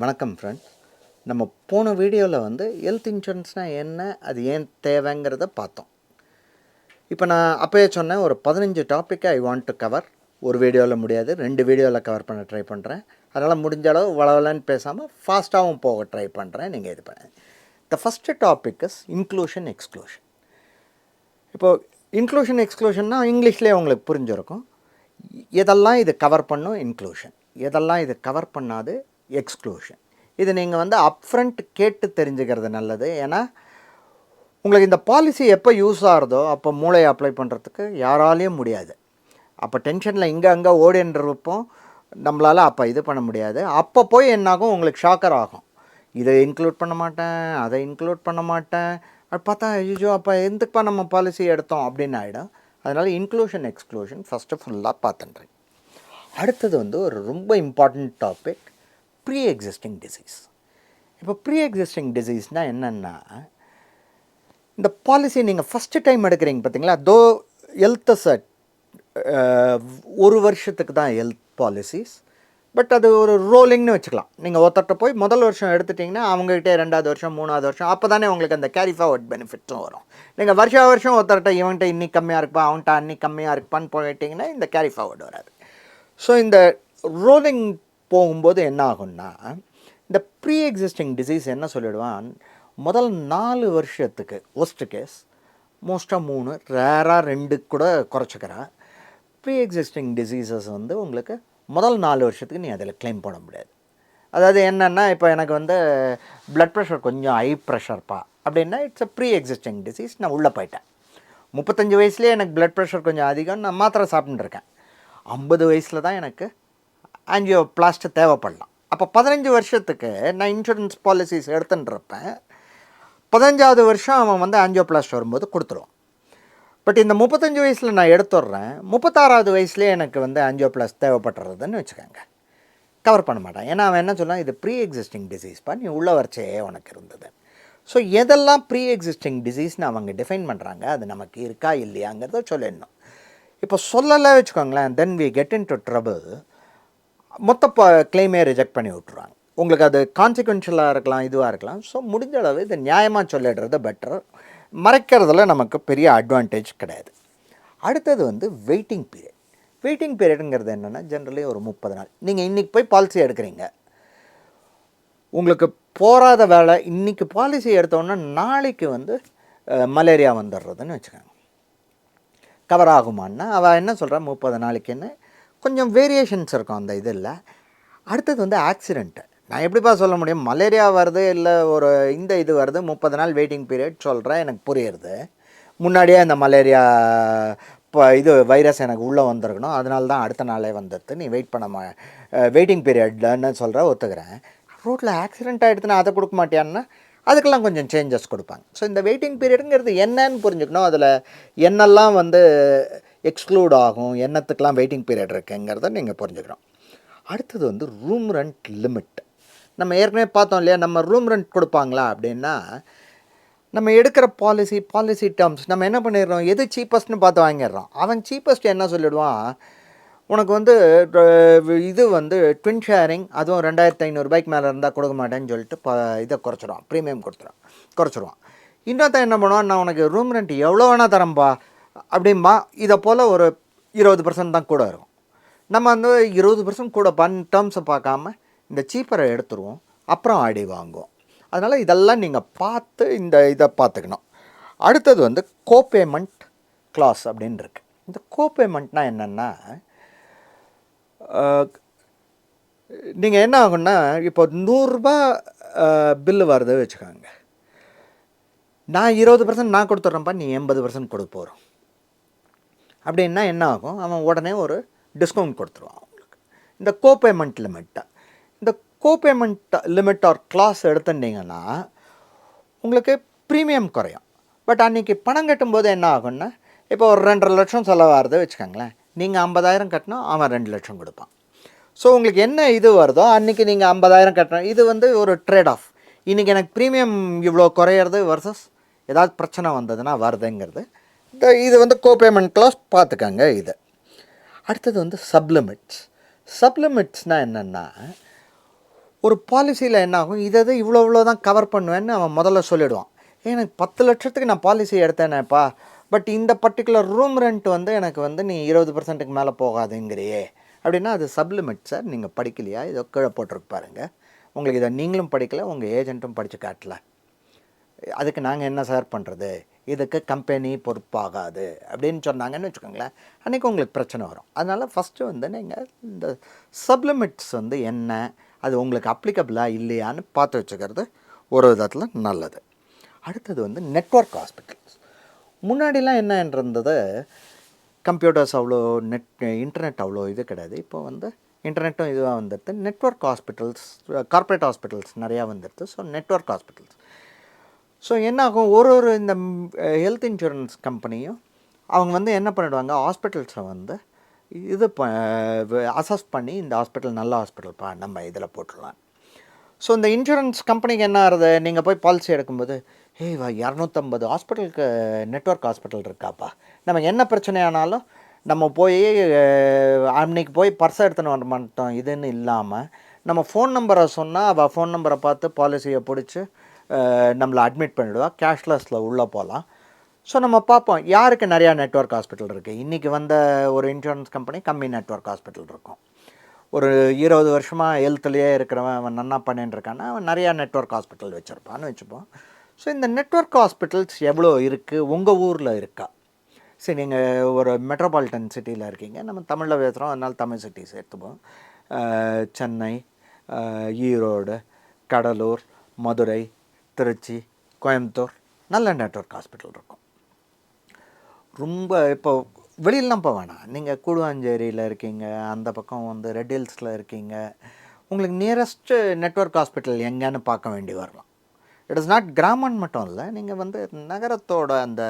வணக்கம் ஃப்ரெண்ட்ஸ். நம்ம போன வீடியோவில் வந்து ஹெல்த் இன்சூரன்ஸ்னால் என்ன, அது ஏன் தேவைங்கிறத பார்த்தோம். இப்போ நான் அப்போயே சொன்னேன், ஒரு 15 டாப்பிக்கை ஐ வாண்ட் டு கவர். ஒரு வீடியோவில் முடியாது, 2 வீடியோவில் கவர் பண்ண ட்ரை பண்ணுறேன். அதனால் முடிஞ்ச அளவு வளவலன்னு பேசாமல் ஃபாஸ்ட்டாகவும் போக ட்ரை பண்ணுறேன். நீங்கள் இது பண்ண the first topic is inclusion exclusion. இப்போது இன்க்ளூஷன் எக்ஸ்க்ளூஷன்னா இங்கிலீஷ்லேயே உங்களுக்கு புரிஞ்சிருக்கும். எதெல்லாம் இது கவர் பண்ணும் இன்க்ளூஷன், எதெல்லாம் இது கவர் பண்ணாது எக்ஸ்க்ளூஷன். இது நீங்கள் வந்து அப்ஃப்ரண்ட் கேட்டு தெரிஞ்சுக்கிறது நல்லது. ஏன்னா உங்களுக்கு இந்த பாலிசி எப்போ யூஸ் ஆகிறதோ அப்போ மூளையை அப்ளை பண்ணுறதுக்கு யாராலையும் முடியாது. அப்போ டென்ஷனில் இங்கே அங்கே ஓடின்றிருப்போம், நம்மளால் அப்போ இது பண்ண முடியாது. அப்போ போய் என்னாகும், உங்களுக்கு ஷாக்கர் ஆகும். இதை இன்க்ளூட் பண்ண மாட்டேன், அதை இன்க்ளூட் பண்ண மாட்டேன், அது பார்த்தா ஐயோ அப்போ எதுக்குப்பா நம்ம பாலிசி எடுத்தோம் அப்படின்னு ஆகிடும். அதனால் இன்க்ளூஷன் எக்ஸ்க்ளூஷன் ஃபஸ்ட்டு ஃபுல்லாக பார்த்துன்றேன். அடுத்தது வந்து ஒரு ரொம்ப important topic, pre existing disease. இப்போ ப்ரீ எக்ஸிஸ்டிங் டிசீஸ்னால் என்னென்னா, இந்த பாலிசி நீங்கள் ஃபஸ்ட்டு டைம் எடுக்கிறீங்க பார்த்தீங்களா, தோ ஹெல்த் செட் ஒரு வருஷத்துக்கு தான் ஹெல்த் பாலிசிஸ், பட் அது ஒரு ரோலிங்னு வச்சுக்கலாம். நீங்கள் ஒருத்தர்கிட்ட போய் முதல் வருஷம் எடுத்துட்டிங்கன்னா அவங்ககிட்டே 2வது வருஷம் 3வது வருஷம் அப்போ தானே உங்களுக்கு அந்த கேரி ஃபார்வர்ட் பெனிஃபிட்ஸும் வரும். நீங்கள் வருஷம் ஒருத்தர்கிட்ட இவன்கிட்ட இன்னைக்கு கம்மியாக இருப்பா, அவன்கிட்ட அன்றைக்கி கம்மியாக இருப்பான்னு போயிட்டிங்கன்னா இந்த கேரி ஃபார்வர்டு வராது. ஸோ இந்த ரோலிங் போகும்போது என்ன ஆகும்னா, இந்த ப்ரீ எக்ஸிஸ்டிங் டிசீஸ் என்ன சொல்லிடுவான், முதல் 4 வருஷத்துக்கு ஒஸ்ட் கேஸ், மோஸ்ட்டாக 3, ரேராக 2 கூட குறைச்சிக்கிறா. ப்ரீ எக்ஸிஸ்டிங் டிசீசஸ் வந்து உங்களுக்கு முதல் 4 வருஷத்துக்கு நீ அதில் கிளைம் பண்ண முடியாது. அதாவது என்னென்னா, இப்போ எனக்கு வந்து ப்ளட் ப்ரெஷர் கொஞ்சம் ஹை ப்ரெஷர்ப்பா அப்படின்னா it's a pre existing disease. நான் உள்ளே போயிட்டேன். 35 வயசுலேயே எனக்கு ப்ளட் ப்ரெஷர் கொஞ்சம் அதிகம், நான் மாத்திரை சாப்பிட்டுருக்கேன். 50 வயசில் தான் எனக்கு ஆஞ்சியோபிளாஸ்ட் தேவைப்படலாம். அப்போ 15 வருஷத்துக்கு நான் இன்சூரன்ஸ் பாலிசிஸ் எடுத்துட்டுருப்பேன். 15வது வருஷம் அவன் வந்து ஆஞ்சியோபிளாஸ்ட் வரும்போது கொடுத்துருவான். பட் இந்த 35 வயசில் நான் எடுத்துடுறேன், 36வது வயசுலேயே எனக்கு வந்து ஆஞ்சியோபிளாஸ்ட் தேவைப்படுறதுன்னு வச்சுக்கோங்க, கவர் பண்ண மாட்டான். ஏன்னா அவன் என்ன சொன்னான், இது ப்ரீ எக்ஸிஸ்டிங் டிசீஸ்ப்பா, நீ உள்ள வரைச்சே உனக்கு இருந்தது. ஸோ எதெல்லாம் ப்ரீ எக்ஸிஸ்டிங் டிசீஸ்னு அவங்க டிஃபைன் பண்ணுறாங்க, அது நமக்கு இருக்கா இல்லையாங்கிறத சொல்லிடணும். இப்போ சொல்லலை வச்சுக்கோங்களேன், then we get in to trouble. மொத்த கிளைமே ரிஜெக்ட் பண்ணி விட்ருவாங்க. உங்களுக்கு அது கான்சிக்வென்ஷியலாக இருக்கலாம், இதுவாக இருக்கலாம். ஸோ முடிஞ்ச அளவு இது நியாயமாக சொல்லிடுறது பெட்டர். மறைக்கிறதுல நமக்கு பெரிய அட்வான்டேஜ் கிடையாது. அடுத்தது வந்து வெயிட்டிங் பீரியட். வெயிட்டிங் பீரியடுங்கிறது என்னென்னா, ஜென்ரலி ஒரு 30 நாள். நீங்கள் இன்றைக்கி போய் பாலிசி எடுக்கிறீங்க, உங்களுக்கு போகாத வேலை, இன்றைக்கி பாலிசி எடுத்தோன்னா நாளைக்கு வந்து மலேரியா வந்துடுறதுன்னு வச்சுக்கோங்க, கவர் ஆகுமான்னா அவள் என்ன சொல்கிறா, 30 நாளைக்குன்னு கொஞ்சம் வேரியேஷன்ஸ் இருக்கும் அந்த இதில். அடுத்தது வந்து ஆக்சிடெண்ட்டு. நான் எப்படிப்பா சொல்ல முடியும், மலேரியா வருது இல்லை ஒரு இந்த இது வருது, 30 நாள் வெயிட்டிங் பீரியட் சொல்கிறேன், எனக்கு புரியுறது. முன்னாடியே அந்த மலேரியா இப்போ இது வைரஸ் எனக்கு உள்ளே வந்திருக்கணும், அதனால தான் அடுத்த நாளே வந்துடுது, நீ வெயிட் பண்ண வெயிட்டிங் பீரியட்னு சொல்கிற, ஒத்துக்கிறேன். ரோட்டில் ஆக்சிடெண்ட் ஆகிடுதுன்னா அதை கொடுக்க மாட்டியான்னா அதுக்கெல்லாம் கொஞ்சம் சேஞ்சஸ் கொடுப்பாங்க. ஸோ இந்த வெயிட்டிங் பீரியடுங்கிறது என்னன்னு புரிஞ்சுக்கணும். அதில் என்னெல்லாம் வந்து எக்ஸ்க்ளூட் ஆகும், என்னத்துக்கெலாம் வெயிட்டிங் பீரியட் இருக்குங்கிறத நீங்கள் புரிஞ்சுக்கணும். அடுத்தது வந்து ரூம் ரெண்ட் லிமிட். நம்ம ஏற்கனவே பார்த்தோம் இல்லையா, நம்ம ரூம் ரெண்ட் கொடுப்பாங்களா அப்படின்னா, நம்ம எடுக்கிற பாலிசி டேர்ம்ஸ் நம்ம என்ன பண்ணிடுறோம், எது சீப்பஸ்ட்னு பார்த்து வாங்கிடுறோம். அவன் சீப்பஸ்ட் என்ன சொல்லிவிடுவான், உனக்கு வந்து இது வந்து ட்வின் ஷேரிங், அதுவும் 2500 மேலே இருந்தால் கொடுக்க மாட்டேன்னு சொல்லிட்டு இதை குறைச்சிடுவான், ப்ரீமியம் குறைச்சிடுவான். இன்னொருத்தன் என்ன பண்ணுவான், நான் உனக்கு ரூம் ரெண்ட் எவ்வளோ வேணால் தரம்பா அப்படிம்பா. இதை போல் ஒரு 20% தான் கூட இருக்கும். நம்ம வந்து 20% கூட டேர்ம்ஸை பார்க்காம இந்த சீப்பரை எடுத்துருவோம், அப்புறம் ஆடி வாங்குவோம். அதனால் இதெல்லாம் நீங்கள் பார்த்து இதை பார்த்துக்கணும். அடுத்தது வந்து கோபேமெண்ட் கிளாஸ் அப்படின்னு இருக்கு. இந்த கோபேமெண்ட்னால் என்னென்னா, நீங்கள் என்ன ஆகுன்னா, இப்போ 100 ரூபா பில்லு வருது வச்சுக்கோங்க, நான் 20% நான் கொடுத்துட்றேன்ப்பா, நீ 80% கொடுக்க போகிறோம் அப்படின்னா என்ன ஆகும், அவன் உடனே ஒரு டிஸ்கவுண்ட் கொடுத்துருவான் அவங்களுக்கு. இந்த கோபேமெண்ட் லிமிட்டை, இந்த கோபேமெண்ட் லிமிட் ஆர் கிளாஸ் எடுத்துட்டிங்கன்னா உங்களுக்கு ப்ரீமியம் குறையும். பட் அன்றைக்கி பணம் கட்டும்போது என்ன ஆகுன்னா, இப்போ ஒரு 2.5 லட்சம் செலவாகிறது வச்சுக்கோங்களேன், நீங்கள் 50,000 கட்டினா அவன் 2 லட்சம் கொடுப்பான். ஸோ உங்களுக்கு என்ன இது வருதோ அன்றைக்கி நீங்கள் 50,000 கட்டணும். இது வந்து ஒரு ட்ரேட் ஆஃப். இன்றைக்கி எனக்கு ப்ரீமியம் இவ்வளோ குறையிறது வர்சஸ் ஏதாவது பிரச்சனை வந்ததுன்னா வருதுங்கிறது. இது வந்து கோபேமெண்ட் கிளாஸ் பார்த்துக்கங்க. இது அடுத்தது வந்து சப்லிமிட்ஸ். சப்லிமிட்ஸ்னால் என்னென்னா, ஒரு பாலிசியில் என்ன ஆகும், இதை இவ்வளோ தான் கவர் பண்ணுவேன்னு அவன் முதல்ல சொல்லிவிடுவான். எனக்கு 10 லட்சத்துக்கு நான் பாலிசி எடுத்தேனேப்பா, பட் இந்த பர்டிகுலர் ரூம் ரெண்ட் வந்து எனக்கு வந்து நீ 20%க்கு மேலே போகாதுங்கிறியே அப்படின்னா, அது சப்லிமிட் சார். நீங்கள் படிக்கலையா? இதோ கீழே போட்டிருக்கு பாருங்கள். உங்களுக்கு இதை நீங்களும் படிக்கலை, உங்கள் ஏஜென்ட்டும் படித்து காட்டல. அதுக்கு நாங்கள் என்ன சார் பண்ணுறது, இதுக்கு கம்பெனி பொறுப்பாகாது அப்படின்னு சொன்னாங்கன்னு வச்சுக்கோங்களேன், அன்றைக்கி உங்களுக்கு பிரச்சனை வரும். அதனால் ஃபஸ்ட்டு வந்து நீங்கள் இந்த சப்லிமிட்ஸ் வந்து என்ன, அது உங்களுக்கு அப்ளிகபிளாக இல்லையான்னு பார்த்து வச்சுக்கிறது ஒரு விதத்தில் நல்லது. அடுத்தது வந்து நெட்வொர்க் ஹாஸ்பிட்டல்ஸ். முன்னாடிலாம் என்ன இருந்தது, கம்ப்யூட்டர்ஸ் அவ்வளோ இன்டர்நெட் அவ்வளோ இது கிடையாது. இப்போ வந்து இன்டர்நெட்டும் இதுவாக வந்துடுது. நெட்வொர்க் ஹாஸ்பிட்டல்ஸ், கார்ப்பரேட் ஹாஸ்பிட்டல்ஸ் நிறையா வந்துடுது. So network hospitals. ஸோ என்ன ஆகும், ஒரு இந்த ஹெல்த் இன்சூரன்ஸ் கம்பெனியும் அவங்க வந்து என்ன பண்ணிவிடுவாங்க, ஹாஸ்பிட்டல்ஸை வந்து இது அசஸ் பண்ணி இந்த ஹாஸ்பிட்டல் நல்ல ஹாஸ்பிட்டல்ப்பா, நம்ம இதில் போட்டுடலாம். ஸோ இந்த இன்சூரன்ஸ் கம்பெனிக்கு என்ன ஆகுது, நீங்கள் போய் பாலிசி எடுக்கும்போது, ஏய் 250 ஹாஸ்பிட்டலுக்கு நெட்வொர்க் ஹாஸ்பிட்டல் இருக்காப்பா, நமக்கு என்ன பிரச்சனையானாலும் நம்ம போய் அன்றைக்கி போய் பர்ஸை எடுத்துன்னு வர மாட்டோம் இதுன்னு இல்லாமல், நம்ம ஃபோன் நம்பரை சொன்னால் அவள் ஃபோன் நம்பரை பார்த்து பாலிசியை பிடிச்சி நம்மளை அட்மிட் பண்ணிவிடுவா, கேஷ்லெஸில் உள்ளே போகலாம். ஸோ நம்ம பார்ப்போம் யாருக்கு நிறையா நெட்வொர்க் ஹாஸ்பிட்டல் இருக்குது. இன்றைக்கி வந்த ஒரு இன்சூரன்ஸ் கம்பெனி கம்மி நெட்வொர்க் ஹாஸ்பிட்டல் இருக்கும். ஒரு 20 வருஷமாக ஹெல்த்துலேயே இருக்கிறவன் அவன் நன்னா பண்ணின்னு இருக்கான்னா அவன் நிறையா நெட்வொர்க் ஹாஸ்பிட்டல் வச்சுருப்பான்னு வச்சுப்போம். ஸோ இந்த நெட்வொர்க் ஹாஸ்பிட்டல்ஸ் எவ்வளோ இருக்குது, உங்கள் ஊரில் இருக்கா? சரி, நீங்கள் ஒரு மெட்ரோபாலிட்டன் சிட்டியில் இருக்கீங்க, நம்ம தமிழில் பேசுகிறோம், அதனால் தமிழ் சிட்டிஸ் எடுத்துப்போம். சென்னை, ஈரோடு, கடலூர், மதுரை, திருச்சி, கோயம்புத்தூர் நல்ல நெட்வொர்க் ஹாஸ்பிட்டல் இருக்கும். ரொம்ப இப்போ வெளியிலலாம் போக வேணாம், நீங்கள் கூடுவாஞ்சேரியில் இருக்கீங்க, அந்த பக்கம் வந்து ரெட் ஹில்ஸில் இருக்கீங்க, உங்களுக்கு நியரஸ்ட்டு நெட்வொர்க் ஹாஸ்பிட்டல் எங்கேன்னு பார்க்க வேண்டி வரலாம். இட் இஸ் நாட் கிராமம் மட்டும் இல்லை, நீங்கள் வந்து நகரத்தோட அந்த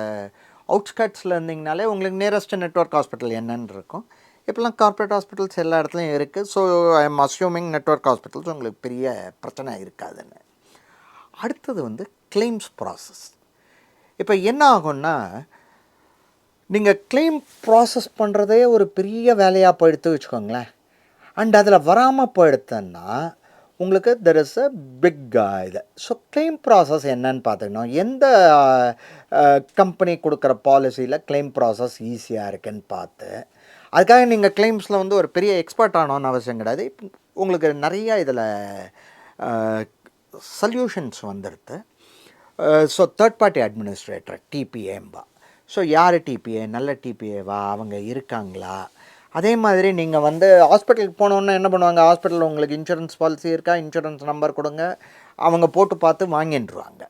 அவுட்ஸ்கட்ஸில் இருந்தீங்கனாலே உங்களுக்கு நியரஸ்ட்டு நெட்வொர்க் ஹாஸ்பிட்டல் என்னன்னு இருக்கும். இப்போலாம் கார்ப்பரேட் ஹாஸ்பிட்டல்ஸ் எல்லா இடத்துலையும் இருக்குது. So I am assuming network hospitals உங்களுக்கு பெரிய பிரச்சனை இருக்காதுன்னு. அடுத்தது வந்து கிளைம்ஸ் ப்ராசஸ். இப்போ என்ன ஆகும்னா, நீங்கள் கிளைம் ப்ராசஸ் பண்ணுறதே ஒரு பெரிய வேலையாக போயிடுத்து வச்சுக்கோங்களேன். அண்ட் அதில் வராமல் போயிடுத்தன்னா உங்களுக்கு தெர் இஸ் அ பிக் இது. ஸோ கிளைம் ப்ராசஸ் என்னன்னு பார்த்துக்கணும். எந்த கம்பெனி கொடுக்குற பாலிசியில் கிளைம் ப்ராசஸ் ஈஸியாக இருக்குன்னு பார்த்து, அதுக்காக நீங்கள் கிளைம்ஸில் வந்து ஒரு பெரிய எக்ஸ்பர்ட் ஆனோன்னு அவசியம் கிடையாது. உங்களுக்கு நிறையா இதில் சொல்யூஷன்ஸ் வந்துடுது. ஸோ தேர்ட் பார்ட்டி அட்மினிஸ்ட்ரேட்டர் டிபிஏம்பா. ஸோ யார் டிபிஏ, நல்ல டிபிஏவா, அவங்க இருக்காங்களா? அதே மாதிரி நீங்கள் வந்து ஹாஸ்பிட்டலுக்கு போனோன்னா என்ன பண்ணுவாங்க, ஹாஸ்பிட்டலில் உங்களுக்கு இன்சூரன்ஸ் பாலிசி இருக்கா, இன்சூரன்ஸ் நம்பர் கொடுங்க, அவங்க போட்டு பார்த்து வாங்கிட்டுருவாங்க.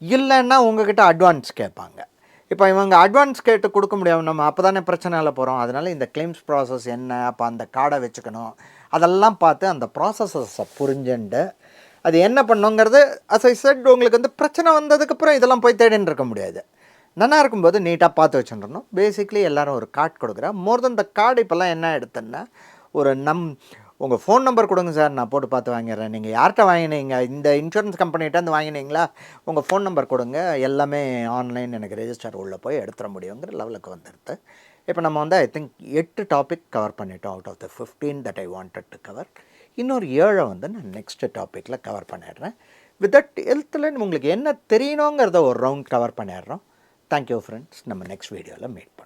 இல்லைன்னா உங்ககிட்ட அட்வான்ஸ் கேட்பாங்க. இப்போ இவங்க அட்வான்ஸ் கேட்டு கொடுக்க முடியாமல் நம்ம அப்போ தானே பிரச்சனையில் போகிறோம். அதனால் இந்த கிளைம்ஸ் ப்ராசஸ் என்ன, அப்போ அந்த கார்டை வச்சுக்கணும், அதெல்லாம் பார்த்து அந்த ப்ராசஸஸை புரிஞ்சுண்டு அது என்ன பண்ணுங்கிறது அஸ் ஐ செட், உங்களுக்கு வந்து பிரச்சனை வந்ததுக்கப்புறம் இதெல்லாம் போய் தேடின்னு இருக்க முடியாது. நல்லா இருக்கும்போது நீட்டாக பார்த்து வச்சுருந்தோம். பேசிக்லி எல்லோரும் ஒரு கார்டு கொடுக்குறேன். மோர் தென் த கார்டு இப்போல்லாம் என்ன எடுத்தேன்னா, ஒரு உங்கள் ஃபோன் நம்பர் கொடுங்க சார், நான் போட்டு பார்த்து வாங்கிடுறேன். நீங்கள் யார்கிட்ட வாங்கினீங்க, இந்த இன்சூரன்ஸ் கம்பெனிகிட்டேருந்து வாங்கினீங்களா, உங்கள் ஃபோன் நம்பர் கொடுங்க, எல்லாமே ஆன்லைன் எனக்கு ரெஜிஸ்டர் உள்ளே போய் எடுத்துட முடியுங்கிற லெவலுக்கு வந்துடுது. இப்போ நம்ம வந்து ஐ திங்க் 8 டாபிக் கவர் பண்ணிட்டோம் out of the 15 that I wanted to cover. இன்னொரு 7 வந்து நான் நெக்ஸ்ட் டாப்பிக்கில் கவர் பண்ணிடுறேன். வித் தட் ஹெல்த்தில் உங்களுக்கு என்ன தெரியணுங்கிறத ஒரு ரவுண்ட் கவர் பண்ணிடுறோம். Thank you friends. நம்ம நெக்ஸ்ட் வீடியோவில் மீட் பண்ணலாம்.